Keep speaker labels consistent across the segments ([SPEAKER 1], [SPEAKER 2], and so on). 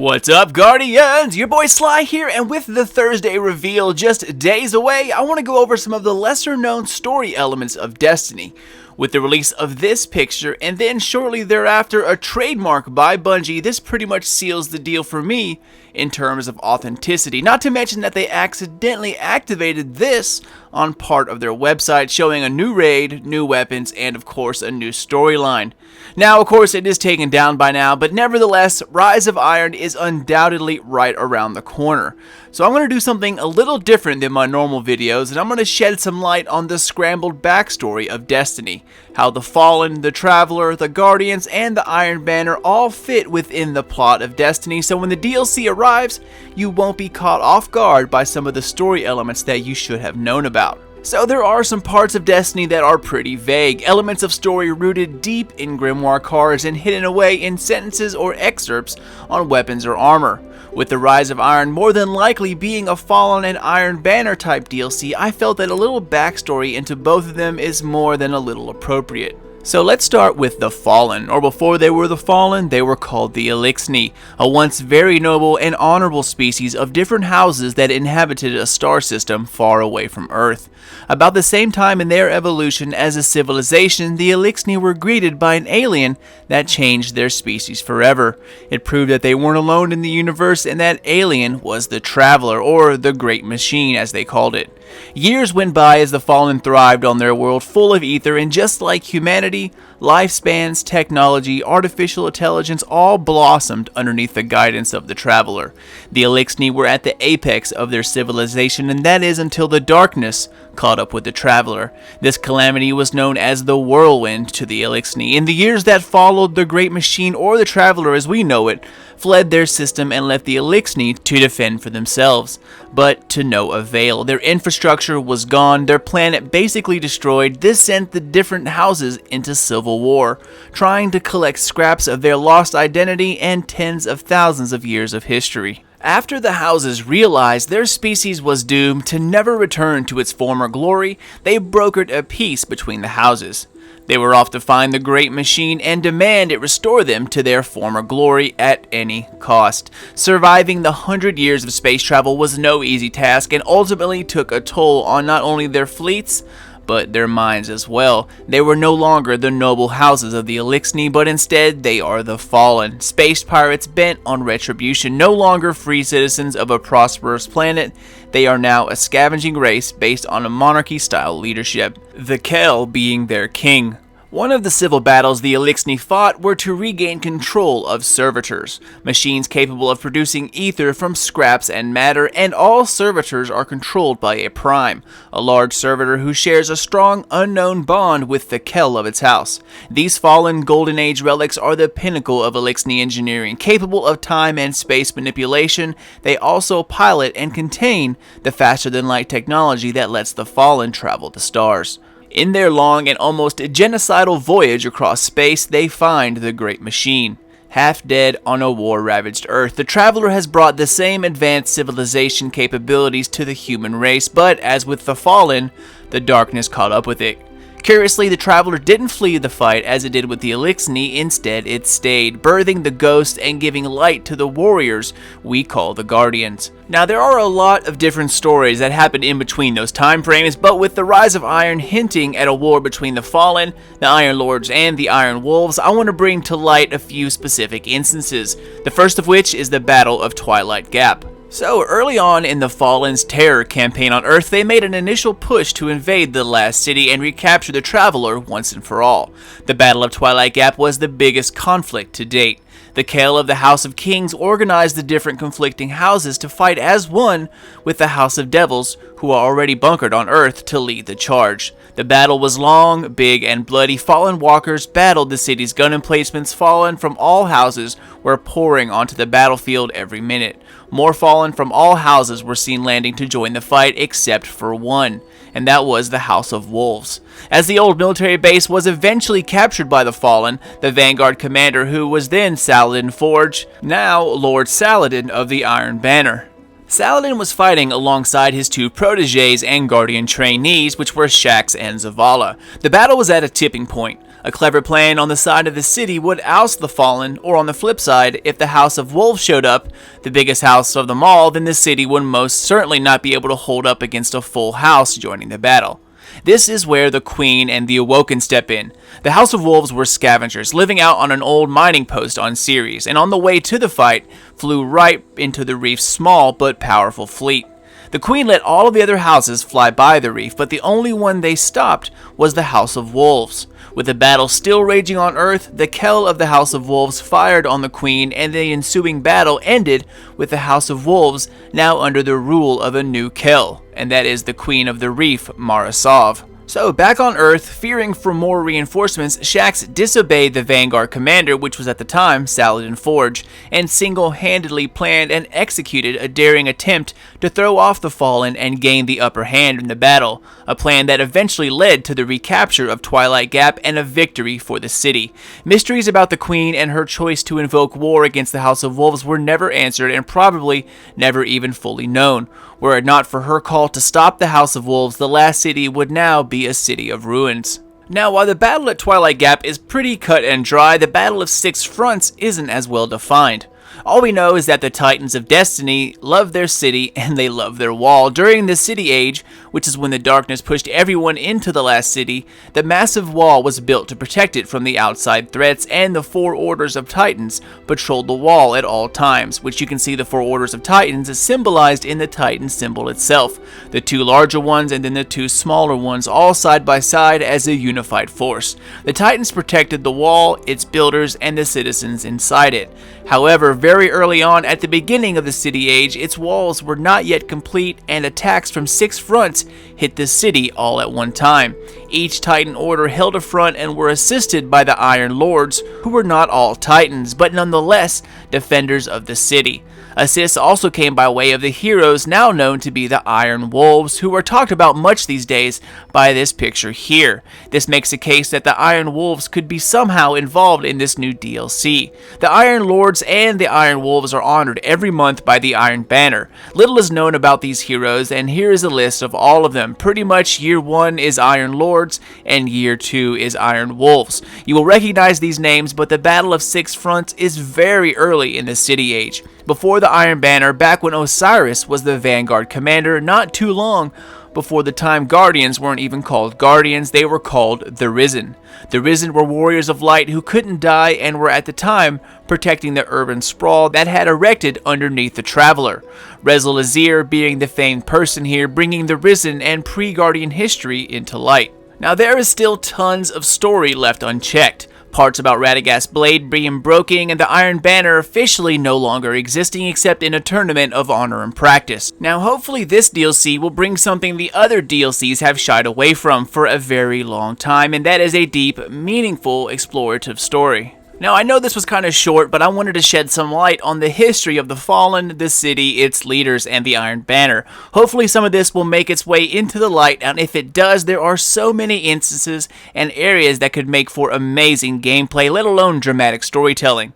[SPEAKER 1] What's up, Guardians? Your boy Sly here, and with the Thursday reveal just days away, I want to go over some of the lesser known story elements of Destiny. With the release of this picture, and then shortly thereafter a trademark by Bungie, this pretty much seals the deal for me in terms of authenticity. Not to mention that they accidentally activated this on part of their website, showing a new raid, new weapons, and of course a new storyline. Now, of course, it is taken down by now, but nevertheless, Rise of Iron is undoubtedly right around the corner. So I'm going to do something a little different than my normal videos, and I'm going to shed some light on the scrambled backstory of Destiny. How the Fallen, the Traveler, the Guardians, and the Iron Banner all fit within the plot of Destiny, so when the DLC arrives, you won't be caught off guard by some of the story elements that you should have known about. So there are some parts of Destiny that are pretty vague, elements of story rooted deep in grimoire cards and hidden away in sentences or excerpts on weapons or armor. With the Rise of Iron more than likely being a Fallen and Iron Banner type DLC, I felt that a little backstory into both of them is more than a little appropriate. So let's start with the Fallen, or before they were the Fallen, they were called the Elixni, a once very noble and honorable species of different houses that inhabited a star system far away from Earth. About the same time in their evolution as a civilization, the Elixni were greeted by an alien that changed their species forever. It proved that they weren't alone in the universe, and that alien was the Traveler, or the Great Machine as they called it. Years went by as the Fallen thrived on their world full of ether, and just like humanity, lifespans, technology, artificial intelligence all blossomed underneath the guidance of the Traveler. The Elixni were at the apex of their civilization, and that is until the darkness caught up with the Traveler. This calamity was known as the Whirlwind to the Elixni. In the years that followed, the Great Machine, or the Traveler as we know it, fled their system and left the Elixni to defend for themselves, but to no avail. Their infrastructure was gone, their planet basically destroyed. This sent the different houses into civil war, trying to collect scraps of their lost identity and tens of thousands of years of history. After the houses realized their species was doomed to never return to its former glory, they brokered a peace between the houses. They were off to find the Great Machine and demand it restore them to their former glory at any cost. Surviving the 100 years of space travel was no easy task, and ultimately took a toll on not only their fleets, but their minds as well. They were no longer the noble houses of the Elixni, but instead they are the Fallen, space pirates bent on retribution, no longer free citizens of a prosperous planet. They are now a scavenging race based on a monarchy-style leadership, the Kel being their king. One of the civil battles the Elixni fought were to regain control of servitors, machines capable of producing ether from scraps and matter, and all servitors are controlled by a prime, a large servitor who shares a strong unknown bond with the Kel of its house. These fallen Golden Age relics are the pinnacle of Elixni engineering, capable of time and space manipulation. They also pilot and contain the faster-than-light technology that lets the Fallen travel the stars. In their long and almost genocidal voyage across space, they find the Great Machine. Half dead on a war-ravaged Earth, the Traveler has brought the same advanced civilization capabilities to the human race, but as with the Fallen, the darkness caught up with it. Curiously, the Traveler didn't flee the fight as it did with the Elixni. Instead, it stayed, birthing the ghosts and giving light to the warriors we call the Guardians. Now, there are a lot of different stories that happened in between those time frames, but with the Rise of Iron hinting at a war between the Fallen, the Iron Lords, and the Iron Wolves, I want to bring to light a few specific instances, the first of which is the Battle of Twilight Gap. So, early on in the Fallen's terror campaign on Earth, they made an initial push to invade the last city and recapture the Traveler once and for all. The Battle of Twilight Gap was the biggest conflict to date. The Kel of the House of Kings organized the different conflicting houses to fight as one, with the House of Devils, who are already bunkered on Earth, to lead the charge. The battle was long, big, and bloody. Fallen walkers battled the city's gun emplacements. Fallen from all houses were pouring onto the battlefield every minute. More Fallen from all houses were seen landing to join the fight, except for one, and that was the House of Wolves. As the old military base was eventually captured by the Fallen, the Vanguard commander, who was then Saladin Forge, now Lord Saladin of the Iron Banner. Saladin was fighting alongside his two protégés and Guardian trainees, which were Shax and Zavala. The battle was at a tipping point. A clever plan on the side of the city would oust the fallen, or on the flip side, if the House of Wolves showed up, the biggest house of them all, then the city would most certainly not be able to hold up against a full house joining the battle. This is where the Queen and the Awoken step in. The House of Wolves were scavengers, living out on an old mining post on Ceres, and on the way to the fight, flew right into the reef's small but powerful fleet. The Queen let all of the other houses fly by the reef, but the only one they stopped was the House of Wolves. With the battle still raging on Earth, the Kell of the House of Wolves fired on the Queen, and the ensuing battle ended with the House of Wolves now under the rule of a new Kell, and that is the Queen of the Reef, Marasov. So, back on Earth, fearing for more reinforcements, Shaxx disobeyed the Vanguard commander, which was at the time Saladin Forge, and single-handedly planned and executed a daring attempt to throw off the Fallen and gain the upper hand in the battle, a plan that eventually led to the recapture of Twilight Gap and a victory for the city. Mysteries about the Queen and her choice to invoke war against the House of Wolves were never answered and probably never even fully known. Were it not for her call to stop the House of Wolves, the last city would now be a city of ruins. Now, while the battle at Twilight Gap is pretty cut and dry, the Battle of Six Fronts isn't as well defined. All we know is that the Titans of Destiny love their city and they love their wall. During the City Age, which is when the darkness pushed everyone into the last city, the massive wall was built to protect it from the outside threats, and the four orders of Titans patrolled the wall at all times, which you can see the four orders of Titans is symbolized in the Titan symbol itself. The two larger ones and then the two smaller ones, all side by side as a unified force. The Titans protected the wall, its builders, and the citizens inside it. However, very early on at the beginning of the City Age, its walls were not yet complete, and attacks from six fronts hit the city all at one time. Each Titan order held a front and were assisted by the Iron Lords, who were not all Titans, but nonetheless defenders of the city. Assists also came by way of the heroes now known to be the Iron Wolves, who are talked about much these days by this picture here. This makes a case that the Iron Wolves could be somehow involved in this new DLC. The Iron Lords and the Iron Wolves are honored every month by the Iron Banner. Little is known about these heroes, and here is a list of all of them. Pretty much year 1 is Iron Lords, and year 2 is Iron Wolves. You will recognize these names, but the Battle of Six Fronts is very early in the City Age. Before the Iron Banner, back when Osiris was the Vanguard commander, not too long before the time Guardians weren't even called Guardians, they were called the Risen. The Risen were warriors of light who couldn't die and were at the time protecting the urban sprawl that had erected underneath the Traveler. Rezel Azir being the famed person here, bringing the Risen and pre-Guardian history into light. Now there is still tons of story left unchecked. Parts about Radagast's blade being broken and the Iron Banner officially no longer existing except in a tournament of honor and practice. Now hopefully this DLC will bring something the other DLCs have shied away from for a very long time, and that is a deep, meaningful, explorative story. Now, I know this was kind of short, but I wanted to shed some light on the history of the Fallen, the city, its leaders, and the Iron Banner. Hopefully some of this will make its way into the light, and if it does, there are so many instances and areas that could make for amazing gameplay, let alone dramatic storytelling.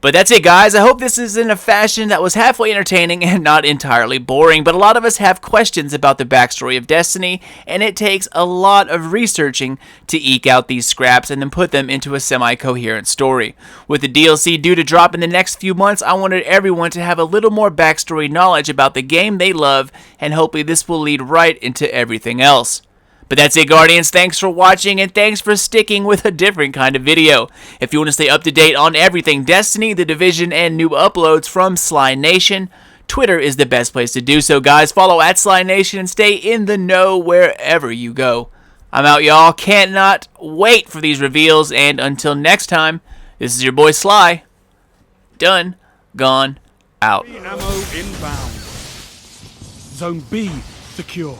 [SPEAKER 1] But that's it, guys. I hope this is in a fashion that was halfway entertaining and not entirely boring, but a lot of us have questions about the backstory of Destiny, and it takes a lot of researching to eke out these scraps and then put them into a semi-coherent story. With the DLC due to drop in the next few months, I wanted everyone to have a little more backstory knowledge about the game they love, and hopefully this will lead right into everything else. But that's it, Guardians. Thanks for watching, and thanks for sticking with a different kind of video. If you want to stay up to date on everything Destiny, The Division, and new uploads from Sly Nation, Twitter is the best place to do so, guys. Follow at Sly Nation and stay in the know wherever you go. I'm out, y'all. Cannot wait for these reveals, and until next time, this is your boy Sly. Done. Gone. Out.
[SPEAKER 2] Ammo inbound. Zone B secure.